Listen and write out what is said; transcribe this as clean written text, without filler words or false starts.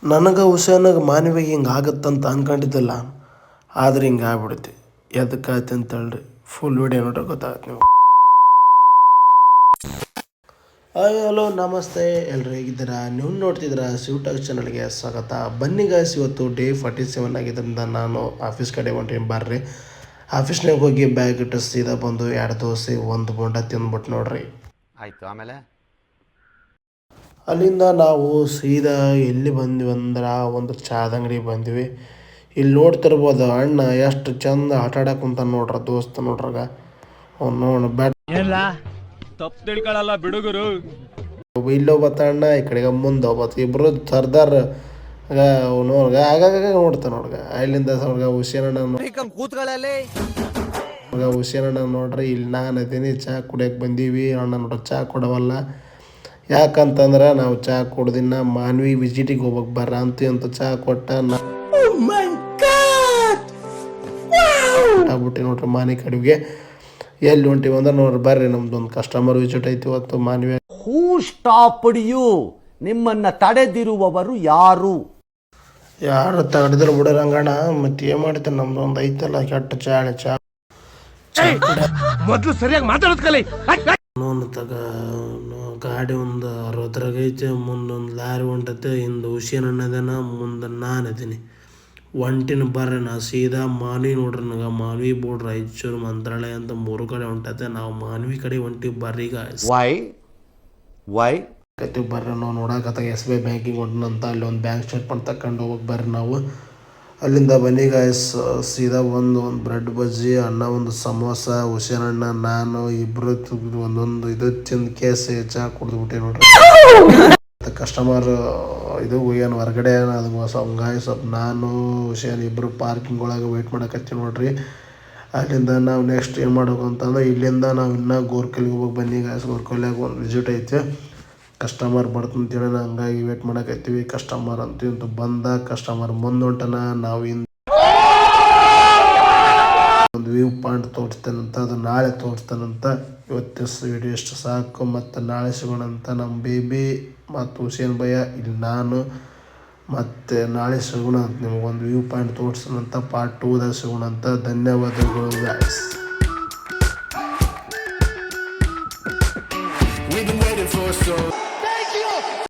ನನಗೆ ಹುಸೇನಾಗ ಮಾನವಿಗೆ ಹಿಂಗೆ ಆಗುತ್ತಂತ ಅನ್ಕೊಂಡಿದ್ದಿಲ್ಲ, ಆದ್ರೆ ಹಿಂಗೆ ಆಗ್ಬಿಡುತ್ತೆ. ಎದಕ್ಕಾಯ್ತು ಅಂತೇಳ್ರಿ, ಫುಲ್ ವಿಡಿಯೋ ನೋಡ್ರೆ ಗೊತ್ತಾಗುತ್ತೆ ನೀವು. ಹಾಯ್ ಹಲೋ ನಮಸ್ತೆ, ಎಲ್ಲರೂ ಹೇಗಿದ್ದೀರಾ? ನೀವು ನೋಡ್ತಿದ್ದೀರಾ ಶಿವಟಾಕ್ ಚಾನಲ್ಗೆ ಸ್ವಾಗತ. ಬನ್ನಿ ಗಾಯ್ಸ್, ಇವತ್ತು ಡೇ 47 ಆಗಿದ್ದರಿಂದ ನಾನು ಆಫೀಸ್ ಕಡೆ ಹೊಂಟೀನಿ. ಬರ್ರಿ, ಆಫೀಸ್ನಾಗ ಹೋಗಿ ಬ್ಯಾಗ್ ಇಟ್ಟು ಸೀದಾ ಬಂದು 2 ದೋಸೆ 1 ಬೋಂಡ ತಿಂದ್ಬಿಟ್ಟು ನೋಡ್ರಿ. ಆಯಿತು. ಆಮೇಲೆ ಅಲ್ಲಿಂದ ನಾವು ಸೀದಾ ಎಲ್ಲಿ ಬಂದ್ವಿ ಅಂದ್ರೆ ಒಂದು ಚಾದ ಅಂಗಡಿ ಬಂದ್ವಿ. ಇಲ್ಲಿ ನೋಡ್ತಿರ್ಬೋದು ಅಣ್ಣ ಎಷ್ಟು ಚಂದ ಆಟ ಆಡಕ್ಕೆ ಕುಂತ ನೋಡ್ರ, ದೋಸ್ತ ನೋಡ್ರಾಗ ಅವ್ನು ಬ್ಯಾಟ್ ತಪ್ಪು ತಿಳ್ಕೊಳ್ಳಲ್ಲ ಬಿಡುಗರು. ಇಲ್ಲೋ ಬತ್ತ ಅಣ್ಣ, ಈ ಕಡೆಗೆ ಮುಂದೆ ಹೋಗ್ಬತ್ತು, ಇಬ್ಬರು ಸರ್ದಾರ್ ನೋಡ್ಗ ಆಗಾಗ ನೋಡ್ತಾನೆ ನೋಡ್ಗ. ಅಲ್ಲಿಂದ ಹುಷೇನಣ್ಣ ಹುಷೇನಣ್ಣ ನೋಡ್ರಿ, ಇಲ್ಲಿ ನಾನು ಅದೀನಿ, ಚಹಾ ಕುಡಿಯೋಕೆ ಬಂದೀವಿ. ಅಣ್ಣ ನೋಡ್ರಿ ಚಹಾ ಕೊಡವಲ್ಲ, ಯಾಕಂತಂದ್ರೆ ನಾವು ಚಹಾ ಕುಡ್ದಿನ ಮಾನ್ವಿ ವಿಸಿಟಿಗೆ ಹೋಗ್ಬೇಕು ಬರ್ರ ಅಂತ ಚಹಾ ಕೊಟ್ಟ ಆಗ್ಬಿಟ್ಟು ನೋಡ್ರಿ. ಮಾನಿ ಕಡೆಗೆ ಎಲ್ಲಿ ಹೊಂಟಿವಿ ಅಂದ್ರೆ ನೋಡ್ರಿ, ಬರ್ರಿ ನಮ್ದೊಂದು ಕಸ್ಟಮರ್ ವಿಸಿಟ್ ಐತಿ ಇವತ್ತು ಮಾನ್ವಿ. ಹೂ ಸ್ಟಾಪ್ಡ್ ಯು? ನಿಮ್ಮನ್ನ ತಡೆದಿರುವವರು ಯಾರು? ಯಾರು ತಡೆದ್ರು ಬಿಡೋರಂಗಣ್ಣ, ಮತ್ತೆ ಏನ್ ಮಾಡ್ತಾರೆ, ನಮ್ದೊಂದು ಐತಲ್ಲ ಕೆಟ್ಟ ಚಹಾ ಮೊದ್ಲು ಸರಿಯಾಗಿ ಮಾತಾಡೋದ್ ಕಲಿ. ತಗ ಗಾಡಿ ಒಂದು 60 ಐತೆ, ಮುಂದೊಂದು ಲಾರಿ ಹೊಂಟೈತೆ, ಹಿಂದೆ ಹುಷೇನಣ್ಣದೇನ, ಮುಂದೆ ನಾನು ಅದೀನಿ. ಒಂಟಿನ ಬರ್ರಿ, ನಾ ಸೀದಾ ಮಾನ್ವಿ ನೋಡ್ರಿ. ನನಗೆ ಮಾನ್ವಿ ಬೋರ್ಡ್ ರಾಯಚೂರು ಮಂತ್ರಾಲಯ ಅಂತ 3 ಕಡೆ ಹೊಂಟೈತೆ. ನಾವು ಮಾನ್ವಿ ಕಡೆ ಹೊಂಟಿವಿ ಬರ್ರಿ ಗಾಯ್ಸ್. ವೈ ಬರ್ರಿ, ನಾವು ನೋಡಕತ್ತ SBI ಬ್ಯಾಂಕಿಂಗ್ ಹೊಂಟನಂತ, ಅಲ್ಲಿ ಒಂದು ಬ್ಯಾಂಕ್ ಸ್ಟೇಟ್ಮೆಂಟ್ ತಗೊಂಡು ಹೋಗಿ ಬರ್ರಿ ನಾವು. ಅಲ್ಲಿಂದ ಬನ್ನಿ ಗಾಯ್ಸ್, ಸೀದಾ ಒಂದು ಬ್ರೆಡ್ ಬಜ್ಜಿ, ಅಣ್ಣ ಒಂದು ಸಮೋಸ, ಹುಷೇನಣ್ಣ ನಾನು ಇಬ್ಬರು ಒಂದೊಂದು ಇದು ತಿಂದು ಕೇಸೆ ಚಹಾ ಕುಡಿದ್ಬಿಟ್ಟೆ ನೋಡ್ರಿ. ಕಸ್ಟಮರ್ ಇದು ಏನು ಹೊರಗಡೆ ಅದು ಹಂಗಾಗಿ ಸ್ವಲ್ಪ ನಾನು ಹುಷೇನ್ ಇಬ್ಬರು ಪಾರ್ಕಿಂಗ್ ಒಳಗೆ ವೆಯ್ಟ್ ಮಾಡಕತ್ತೀವಿ ನೋಡ್ರಿ. ಅಲ್ಲಿಂದ ನಾವು ನೆಕ್ಸ್ಟ್ ಏನು ಮಾಡಬೇಕು ಅಂತಂದ್ರೆ, ಇಲ್ಲಿಂದ ನಾವು ಇನ್ನೂ ಗೋರ್ಕಲ್ಗೆ ಹೋಗಿ ಬನ್ನಿ ಗಾಯ್ಸ್. ಗೋರ್ಕಲ್ಯಾಗ ಒಂದು ವಿಸಿಟ್ ಐತೆ, ಕಸ್ಟಮರ್ ಬರ್ತಂತೇಳಿ ಹಂಗಾಗಿ ವೇಟ್ ಮಾಡಕತ್ತೀವಿ. ಕಸ್ಟಮರ್ ಅಂತ ಬಂದ, ಕಸ್ಟಮರ್ ಮುಂದೆ ಹೊಂಟನ. ನಾವು ಒಂದು ವ್ಯೂ ಪಾಯಿಂಟ್ ತೋರಿಸ್ತೇನಂತ, ಅದು ನಾಳೆ ತೋರಿಸ್ತಾನಂತ. ಇವತ್ತು ವಿಡಿಯೋ ಇಷ್ಟು ಸಾಕು, ಮತ್ತು ನಾಳೆ ಸಿಗೋಣಂತ. ನಮ್ಮ ಬೇಬಿ ಮತ್ತು ಹುಸೇನ್ ಭಯ್ಯ, ಇಲ್ಲಿ ನಾನು ಮತ್ತು ನಾಳೆ ಸಿಗೋಣ ಅಂತ. ನಿಮಗೊಂದು ವ್ಯೂ ಪಾಯಿಂಟ್ ತೋರಿಸ್ತಾನಂತ, ಪಾರ್ಟ್ 2ದಾಗ ಸಿಗೋಣಂತ. ಧನ್ಯವಾದಗಳು ಗಾಯ್ಸ್.